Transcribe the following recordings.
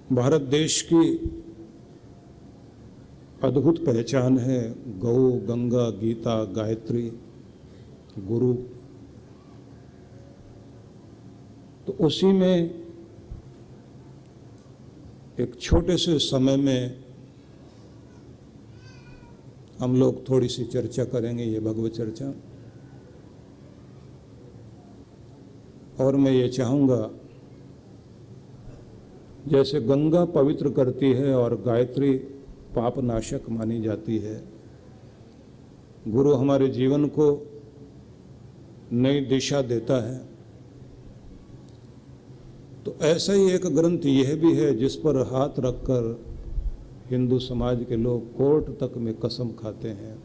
भारत देश की अद्भुत पहचान है गौ, गंगा, गीता, गायत्री, गुरु। तो उसी में एक छोटे से समय में हम लोग थोड़ी सी चर्चा करेंगे, ये भगवत चर्चा। और मैं ये चाहूँगा, जैसे गंगा पवित्र करती है और गायत्री पाप नाशक मानी जाती है, गुरु हमारे जीवन को नई दिशा देता है, तो ऐसा ही एक ग्रंथ यह भी है जिस पर हाथ रखकर हिंदू समाज के लोग कोर्ट तक में कसम खाते हैं।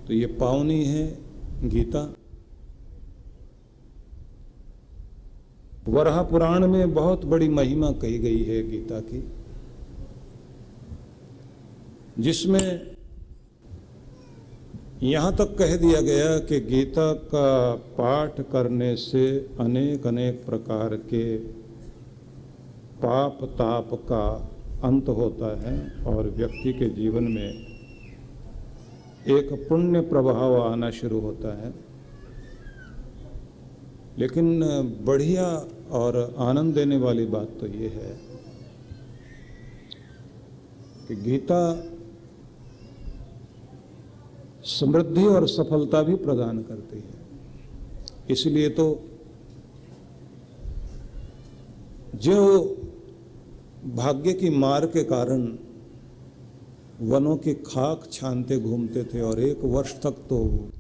तो ये पावनी है गीता। वराह पुराण में बहुत बड़ी महिमा कही गई है गीता की, जिसमें यहाँ तक कह दिया गया कि गीता का पाठ करने से अनेक अनेक प्रकार के पाप ताप का अंत होता है और व्यक्ति के जीवन में एक पुण्य प्रभाव आना शुरू होता है। लेकिन बढ़िया और आनंद देने वाली बात तो ये है कि गीता समृद्धि और सफलता भी प्रदान करती है। इसलिए तो जो भाग्य की मार के कारण वनों की खाक छानते घूमते थे और 1 वर्ष तक तो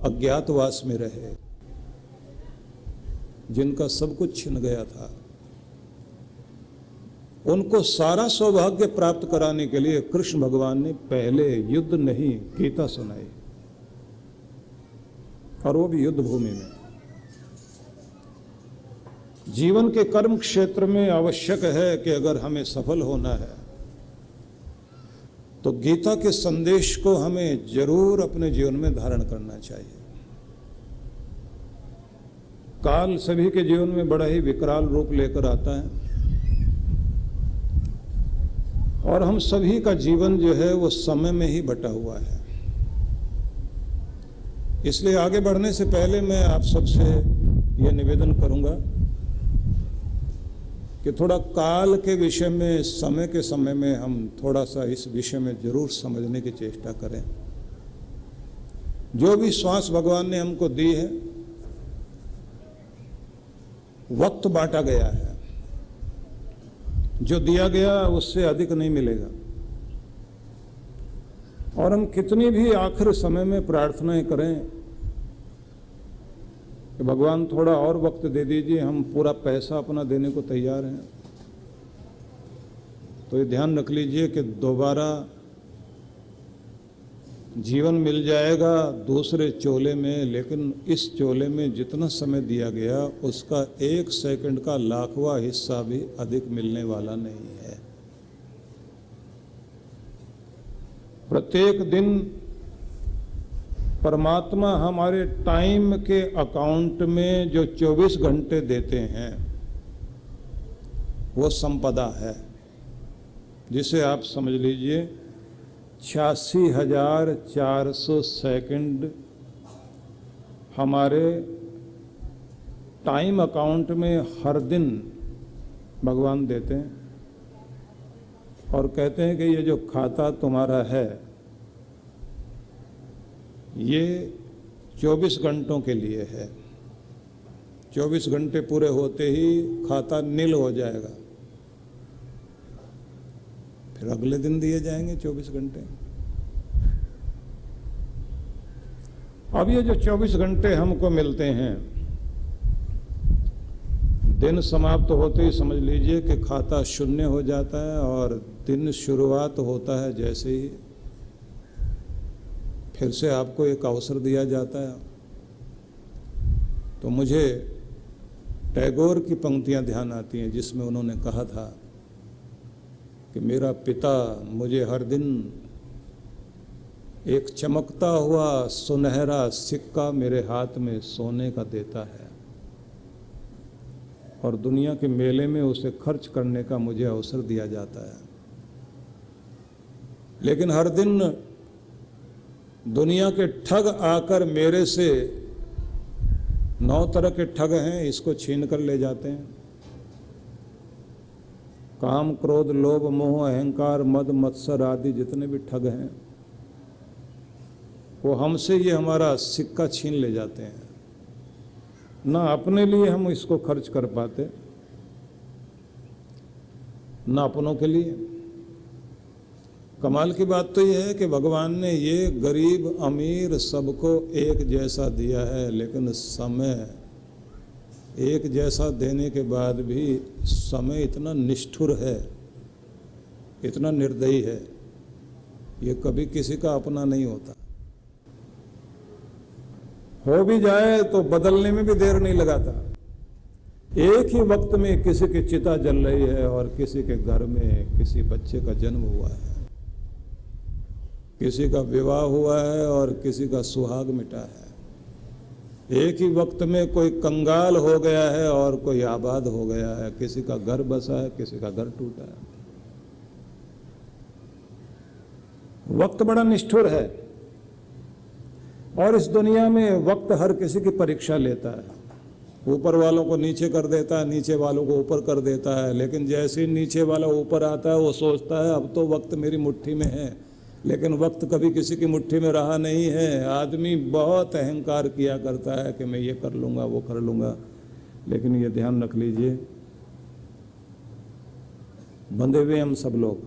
अज्ञातवास में रहे, जिनका सब कुछ छिन गया था, उनको सारा सौभाग्य प्राप्त कराने के लिए कृष्ण भगवान ने पहले युद्ध नहीं गीता सुनाई, और वो भी युद्ध भूमि में। जीवन के कर्म क्षेत्र में आवश्यक है कि अगर हमें सफल होना है तो गीता के संदेश को हमें जरूर अपने जीवन में धारण करना चाहिए। काल सभी के जीवन में बड़ा ही विकराल रूप लेकर आता है और हम सभी का जीवन जो है वो समय में ही बटा हुआ है। इसलिए आगे बढ़ने से पहले मैं आप सबसे ये निवेदन करूंगा कि थोड़ा काल के विषय में, समय के समय में हम थोड़ा सा इस विषय में जरूर समझने की चेष्टा करें। जो भी श्वास भगवान ने हमको दी है, वक्त बांटा गया है, जो दिया गया उससे अधिक नहीं मिलेगा। और हम कितनी भी आखिर समय में प्रार्थनाएं करें कि भगवान थोड़ा और वक्त दे दीजिए, हम पूरा पैसा अपना देने को तैयार हैं, तो ये ध्यान रख लीजिए कि दोबारा जीवन मिल जाएगा दूसरे चोले में, लेकिन इस चोले में जितना समय दिया गया उसका 1 सेकंड का लाखवां हिस्सा भी अधिक मिलने वाला नहीं है। प्रत्येक दिन परमात्मा हमारे टाइम के अकाउंट में जो 24 घंटे देते हैं वो संपदा है, जिसे आप समझ लीजिए 86,400 सेकंड हमारे टाइम अकाउंट में हर दिन भगवान देते हैं और कहते हैं कि ये जो खाता तुम्हारा है ये 24 घंटों के लिए है। 24 घंटे पूरे होते ही खाता नील हो जाएगा, फिर अगले दिन दिए जाएंगे 24 घंटे। अब ये जो 24 घंटे हमको मिलते हैं, दिन समाप्त होते ही समझ लीजिए कि खाता शून्य हो जाता है और दिन शुरुआत होता है जैसे ही फिर से आपको एक अवसर दिया जाता है। तो मुझे टैगोर की पंक्तियां ध्यान आती हैं जिसमें उन्होंने कहा था कि मेरा पिता मुझे हर दिन एक चमकता हुआ सुनहरा सिक्का मेरे हाथ में सोने का देता है और दुनिया के मेले में उसे खर्च करने का मुझे अवसर दिया जाता है। लेकिन हर दिन दुनिया के ठग आकर मेरे से 9 तरह के ठग हैं, इसको छीन कर ले जाते हैं। काम, क्रोध, लोभ, मोह, अहंकार, मद, मत्सर आदि जितने भी ठग हैं वो हमसे ये हमारा सिक्का छीन ले जाते हैं। ना अपने लिए हम इसको खर्च कर पाते, ना अपनों के लिए। कमाल की बात तो यह है कि भगवान ने ये गरीब अमीर सबको एक जैसा दिया है, लेकिन समय एक जैसा देने के बाद भी समय इतना निष्ठुर है, इतना निर्दयी है, ये कभी किसी का अपना नहीं होता। हो भी जाए तो बदलने में भी देर नहीं लगाता। एक ही वक्त में किसी की चिता जल रही है और किसी के घर में किसी बच्चे का जन्म हुआ है, किसी का विवाह हुआ है और किसी का सुहाग मिटा है। एक ही वक्त में कोई कंगाल हो गया है और कोई आबाद हो गया है, किसी का घर बसा है, किसी का घर टूटा है। वक्त बड़ा निष्ठुर है और इस दुनिया में वक्त हर किसी की परीक्षा लेता है। ऊपर वालों को नीचे कर देता है, नीचे वालों को ऊपर कर देता है। लेकिन जैसे ही नीचे वाला ऊपर आता है वो सोचता है अब तो वक्त मेरी मुट्ठी में है, लेकिन वक्त कभी किसी की मुट्ठी में रहा नहीं है। आदमी बहुत अहंकार किया करता है कि मैं ये कर लूँगा, वो कर लूँगा, लेकिन ये ध्यान रख लीजिए बंधे हुए हम सब लोग।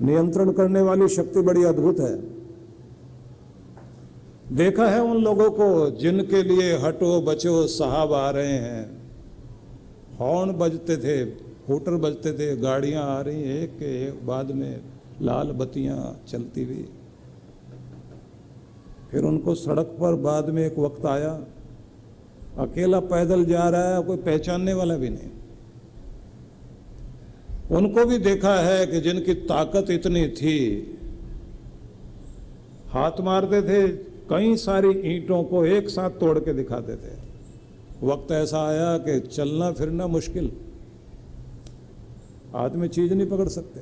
नियंत्रण करने वाली शक्ति बड़ी अद्भुत है। देखा है उन लोगों को जिनके लिए हटो बचो साहब आ रहे हैं, हॉर्न बजते थे, हूटर बजते थे, गाड़ियां आ रही एक के एक बाद में, लाल बत्तियां चलती हुई। फिर उनको सड़क पर बाद में एक वक्त आया, अकेला पैदल जा रहा है, कोई पहचानने वाला भी नहीं। उनको भी देखा है कि जिनकी ताकत इतनी थी, हाथ मारते थे, कई सारी ईंटों को एक साथ तोड़ के दिखाते थे। वक्त ऐसा आया कि चलना फिरना मुश्किल, आदमी चीज नहीं पकड़ सकते,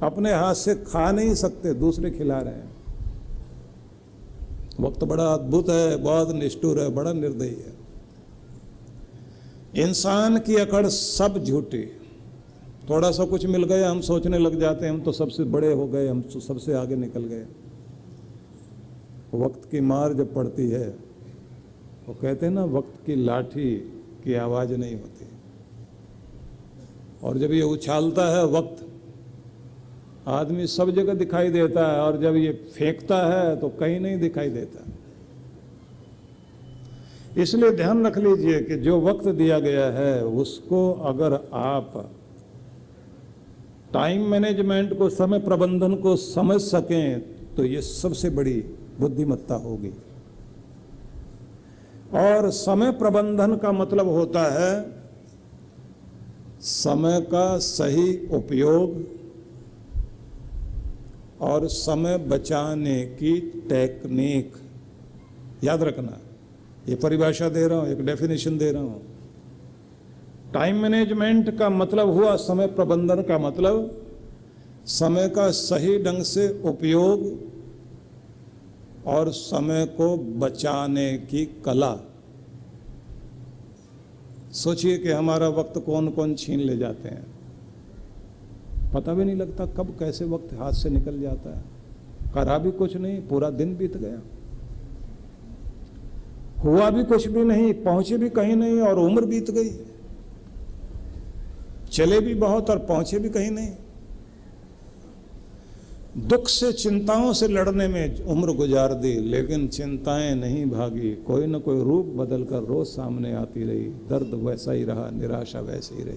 अपने हाथ से खा नहीं सकते, दूसरे खिला रहे हैं। वक्त बड़ा अद्भुत है, बहुत निष्ठुर है, बड़ा निर्दयी है। इंसान की अकड़ सब झूठी। थोड़ा सा कुछ मिल गया हम सोचने लग जाते हैं हम तो सबसे बड़े हो गए, हम तो सबसे आगे निकल गए। वक्त की मार जब पड़ती है, वो कहते हैं ना वक्त की लाठी की आवाज़ नहीं होती, और जब ये उछालता है वक्त, आदमी सब जगह दिखाई देता है, और जब ये फेंकता है तो कहीं नहीं दिखाई देता। इसलिए ध्यान रख लीजिए कि जो वक्त दिया गया है उसको अगर आप टाइम मैनेजमेंट को, समय प्रबंधन को समझ सकें तो ये सबसे बड़ी बुद्धिमत्ता होगी। और समय प्रबंधन का मतलब होता है समय का सही उपयोग और समय बचाने की टेक्निक। याद रखना, ये परिभाषा दे रहा हूं, एक डेफिनेशन दे रहा हूं। टाइम मैनेजमेंट का मतलब हुआ समय प्रबंधन का मतलब समय का सही ढंग से उपयोग और समय को बचाने की कला। सोचिए कि हमारा वक्त कौन कौन छीन ले जाते हैं, पता भी नहीं लगता कब कैसे वक्त हाथ से निकल जाता है। करा भी कुछ नहीं, पूरा दिन बीत गया, हुआ भी कुछ भी नहीं, पहुंचे भी कहीं नहीं, और उम्र बीत गई। चले भी बहुत और पहुंचे भी कहीं नहीं। दुख से, चिंताओं से लड़ने में उम्र गुजार दी, लेकिन चिंताएं नहीं भागी, कोई न कोई रूप बदल कर रोज सामने आती रही। दर्द वैसा ही रहा, निराशा वैसी ही रही।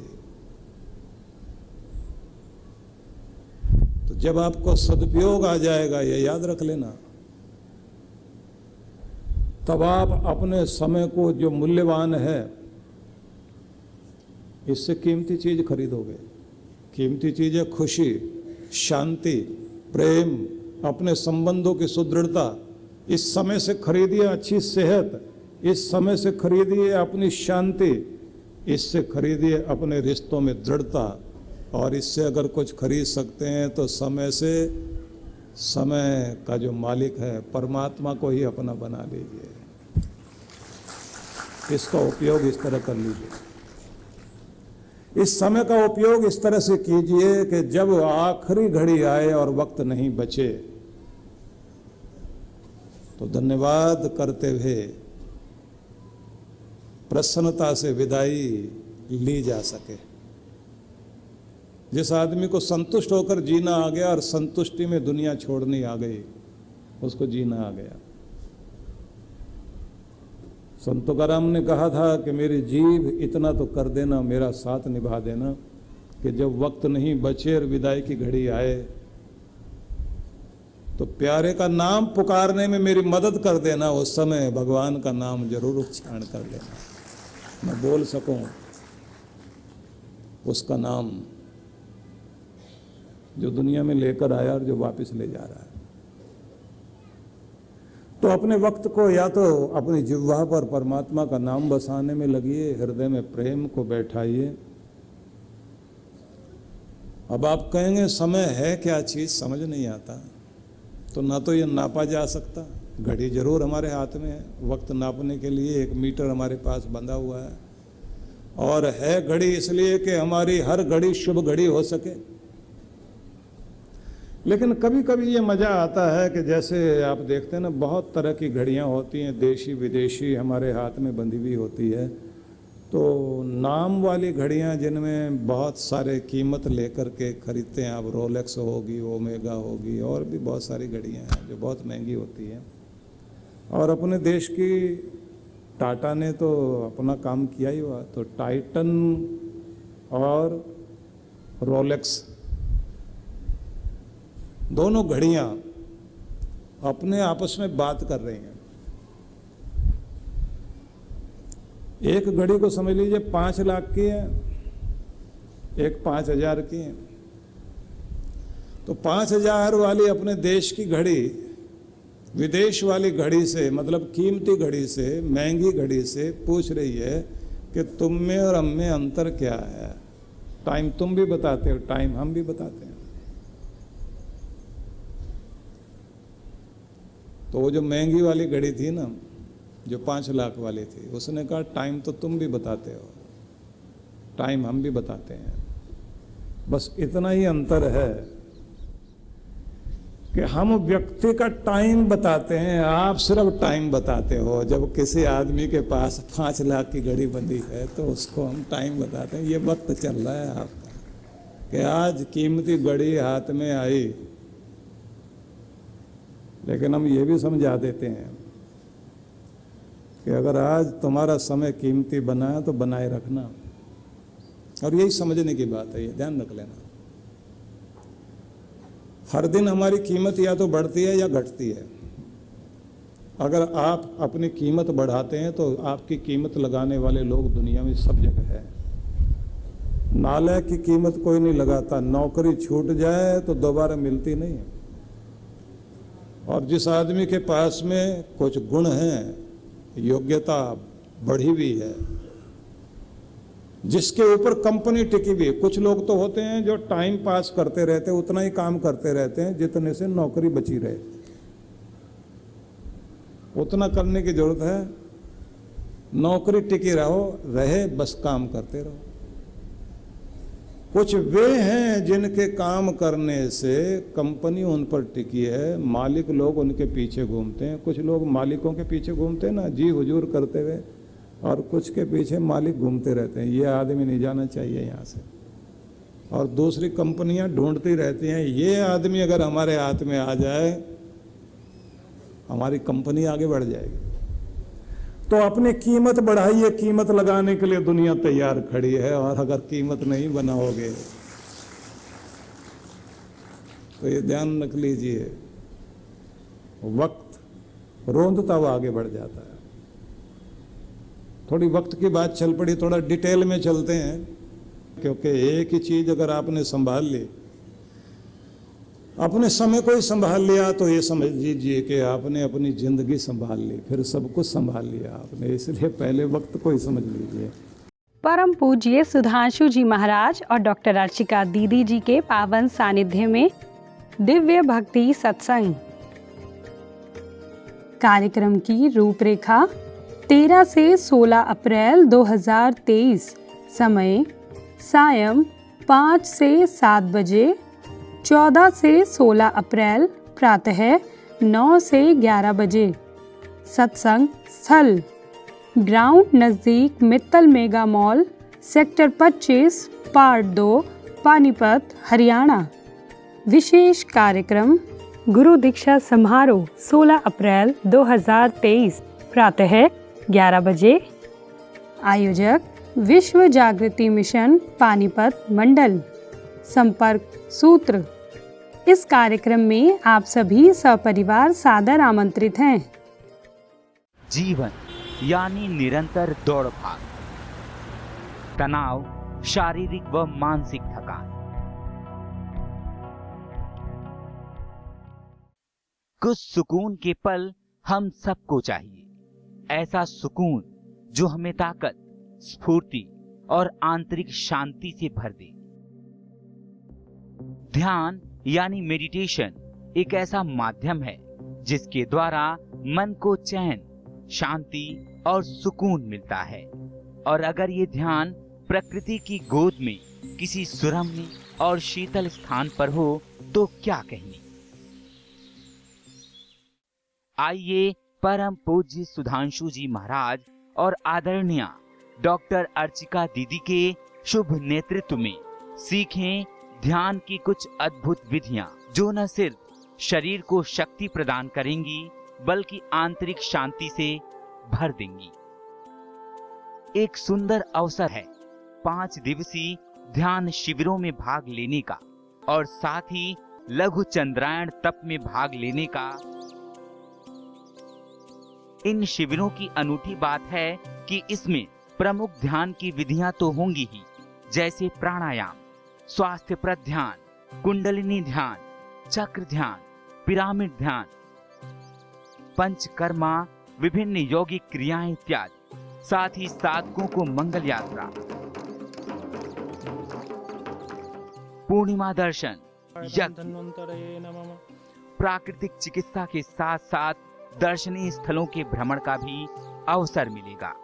तो जब आपको सदुपयोग आ जाएगा, ये याद रख लेना, तब आप अपने समय को जो मूल्यवान है, इससे कीमती चीज खरीदोगे। कीमती चीज है खुशी, शांति, प्रेम, अपने संबंधों की सुदृढ़ता। इस समय से खरीदिए अच्छी सेहत, इस समय से खरीदिए अपनी शांति, इससे खरीदिए अपने रिश्तों में दृढ़ता, और इससे अगर कुछ खरीद सकते हैं तो समय से, समय का जो मालिक है परमात्मा को ही अपना बना लीजिए। इसका उपयोग इस तरह कर लीजिए। इस समय का उपयोग इस तरह से कीजिए कि जब आखिरी घड़ी आए और वक्त नहीं बचे तो धन्यवाद करते हुए प्रसन्नता से विदाई ली जा सके। जिस आदमी को संतुष्ट होकर जीना आ गया और संतुष्टि में दुनिया छोड़नी आ गई, उसको जीना आ गया। संत तुकाराम ने कहा था कि मेरी जीभ इतना तो कर देना, मेरा साथ निभा देना, कि जब वक्त नहीं बचे और विदाई की घड़ी आए तो प्यारे का नाम पुकारने में मेरी मदद कर देना। उस समय भगवान का नाम जरूर उच्चारण कर लेना, मैं बोल सकूं उसका नाम जो दुनिया में लेकर आया और जो वापस ले जा रहा है। तो अपने वक्त को या तो अपनी जिह्वा पर परमात्मा का नाम बसाने में लगिए, हृदय में प्रेम को बैठाइए। अब आप कहेंगे समय है क्या चीज, समझ नहीं आता। तो ना तो ये नापा जा सकता, घड़ी जरूर हमारे हाथ में है, वक्त नापने के लिए एक मीटर हमारे पास बंधा हुआ है, और है घड़ी इसलिए कि हमारी हर घड़ी शुभ घड़ी हो सके। लेकिन कभी कभी ये मज़ा आता है कि जैसे आप देखते हैं ना, बहुत तरह की घड़ियाँ होती हैं, देशी विदेशी हमारे हाथ में बंधी हुई होती है। तो नाम वाली घड़ियाँ जिनमें बहुत सारे कीमत लेकर के खरीदते हैं आप, रोलेक्स होगी, ओमेगा होगी, और भी बहुत सारी घड़ियाँ हैं जो बहुत महंगी होती हैं। और अपने देश की टाटा ने तो अपना काम किया ही हुआ। तो टाइटन और रोलेक्स दोनों घड़ियां अपने आपस में बात कर रही हैं। एक घड़ी को समझ लीजिए 5 लाख की है, एक 5,000 की है। तो 5,000 वाली अपने देश की घड़ी विदेश वाली घड़ी से, मतलब कीमती घड़ी से, महंगी घड़ी से पूछ रही है कि तुम में और हम में अंतर क्या है। टाइम तुम भी बताते हो, टाइम हम भी बताते हैं। तो वो जो महंगी वाली घड़ी थी ना, जो 5 लाख वाली थी, उसने कहा टाइम तो तुम भी बताते हो, टाइम हम भी बताते हैं। बस इतना ही अंतर है कि हम व्यक्ति का टाइम बताते हैं, आप सिर्फ टाइम बताते हो। जब किसी आदमी के पास 5 लाख की घड़ी बंधी है तो उसको हम टाइम बताते हैं, ये वक्त चल रहा है आपका, कि आज कीमती घड़ी हाथ में आई। लेकिन हम ये भी समझा देते हैं कि अगर आज तुम्हारा समय कीमती बना है तो बनाए रखना। और यही समझने की बात है, ये ध्यान रख लेना। हर दिन हमारी कीमत या तो बढ़ती है या घटती है। अगर आप अपनी कीमत बढ़ाते हैं तो आपकी कीमत लगाने वाले लोग दुनिया में सब जगह है। नाले की कीमत कोई नहीं लगाता, नौकरी छूट जाए तो दोबारा मिलती नहीं है। और जिस आदमी के पास में कुछ गुण हैं, योग्यता बढ़ी हुई है, जिसके ऊपर कंपनी टिकी हुई है। कुछ लोग तो होते हैं जो टाइम पास करते रहते हैं, उतना ही काम करते रहते हैं जितने से नौकरी बची रहे। उतना करने की जरूरत है, नौकरी टिकी रहे, बस काम करते रहो। कुछ वे हैं जिनके काम करने से कंपनी उन पर टिकी है, मालिक लोग उनके पीछे घूमते हैं। कुछ लोग मालिकों के पीछे घूमते हैं ना, जी हुजूर करते हुए, और कुछ के पीछे मालिक घूमते रहते हैं। ये आदमी नहीं जाना चाहिए यहाँ से। और दूसरी कंपनियां ढूंढती रहती हैं, ये आदमी अगर हमारे हाथ में आ जाए हमारी कंपनी आगे बढ़ जाएगी। तो अपनी कीमत बढ़ाइए, कीमत लगाने के लिए दुनिया तैयार खड़ी है। और अगर कीमत नहीं बनाओगे तो ये ध्यान रख लीजिए, वक्त रोंदता हुआ आगे बढ़ जाता है। थोड़ी वक्त की बात चल पड़ी, थोड़ा डिटेल में चलते हैं, क्योंकि एक ही चीज अगर आपने संभाल ली अपने समय को ही संभाल लिया तो ये समझ लीजिए कि आपने अपनी जिंदगी संभाल ली, फिर सब कुछ संभाल लिया आपने, इसलिए पहले वक्त को ही समझ लीजिए। परम पूज्य सुधांशु जी महाराज और डॉक्टर अर्चिका दीदी जी के पावन सानिध्य में दिव्य भक्ति सत्संग कार्यक्रम की रूपरेखा 13 से 16 अप्रैल 2023, समय सायं 5 से 7 बजे। 14 से 16 अप्रैल प्रातः 9 से 11 बजे। सत्संग स्थल ग्राउंड नज़दीक Mittal mega mall, sector 25, part 2, Panipat, Haryana. विशेष कार्यक्रम गुरु दीक्षा समारोह 16 अप्रैल 2023 प्रातः 11 बजे। आयोजक विश्व जागृति मिशन पानीपत मंडल। संपर्क सूत्र। इस कार्यक्रम में आप सभी सपरिवार सादर आमंत्रित हैं। जीवन यानी निरंतर दौड़ भाग, तनाव, शारीरिक व मानसिक थकान। कुछ सुकून के पल हम सबको चाहिए, ऐसा सुकून जो हमें ताकत, स्फूर्ति और आंतरिक शांति से भर दे। ध्यान यानी मेडिटेशन एक ऐसा माध्यम है जिसके द्वारा मन को चैन, शांति और सुकून मिलता है। और अगर ये ध्यान प्रकृति की गोद में किसी सुरम्य और शीतल स्थान पर हो तो क्या कहने। आइए परम पूज्य सुधांशु जी महाराज और आदरणीय डॉक्टर अर्चिका दीदी के शुभ नेतृत्व में सीखें ध्यान की कुछ अद्भुत विधियां जो न सिर्फ शरीर को शक्ति प्रदान करेंगी बल्कि आंतरिक शांति से भर देंगी। एक सुंदर अवसर है 5 दिवसीय ध्यान शिविरों में भाग लेने का और साथ ही लघु चंद्रायण तप में भाग लेने का। इन शिविरों की अनूठी बात है कि इसमें प्रमुख ध्यान की विधियां तो होंगी ही, जैसे प्राणायाम, स्वास्थ्यप्रद ध्यान, कुंडलिनी ध्यान, चक्र ध्यान, पिरामिड ध्यान, पंचकर्मा, विभिन्न यौगिक क्रियाएं इत्यादि। साथ ही साधकों को मंगल यात्रा, पूर्णिमा दर्शन, प्राकृतिक चिकित्सा के साथ साथ दर्शनीय स्थलों के भ्रमण का भी अवसर मिलेगा।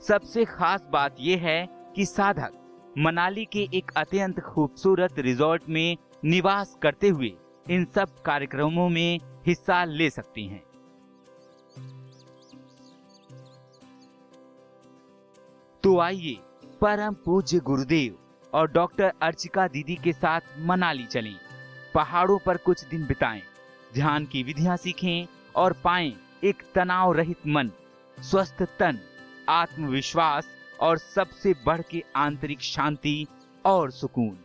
सबसे खास बात यह है कि साधक मनाली के एक अत्यंत खूबसूरत रिजॉर्ट में निवास करते हुए इन सब कार्यक्रमों में हिस्सा ले सकते हैं। तो आइए परम पूज्य गुरुदेव और डॉक्टर अर्चिका दीदी के साथ मनाली चलें, पहाड़ों पर कुछ दिन बिताएं, ध्यान की विधियां सीखें और पाएं एक तनाव रहित मन, स्वस्थ तन, आत्मविश्वास और सबसे बढ़ के आंतरिक शांति और सुकून।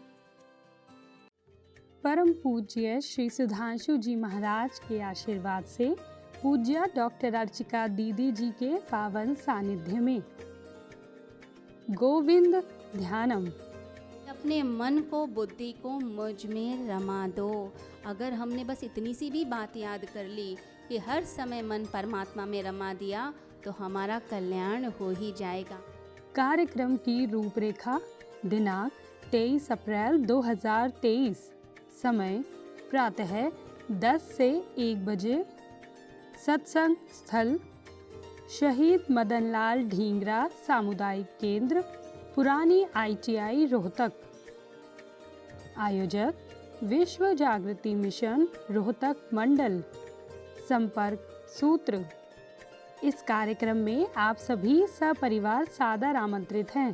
परम पूज्य श्री सुधांशु जी महाराज के आशीर्वाद से पूज्य डॉक्टर अर्चिका दीदी जी के पावन सानिध्य में गोविंद ध्यानम। अपने मन को, बुद्धि को मुझ में रमा दो। अगर हमने बस इतनी सी भी बात याद कर ली कि हर समय मन परमात्मा में रमा दिया तो हमारा कल्याण हो ही जाएगा। कार्यक्रम की रूपरेखा दिनांक 23 अप्रैल 2023, समय प्रातः 10 से 1 बजे। सत्संग स्थल शहीद मदनलाल ढींगरा सामुदायिक केंद्र, पुरानी ITI रोहतक। आयोजक विश्व जागृति मिशन रोहतक मंडल। संपर्क सूत्र। इस कार्यक्रम में आप सभी सपरिवार सादर आमंत्रित हैं।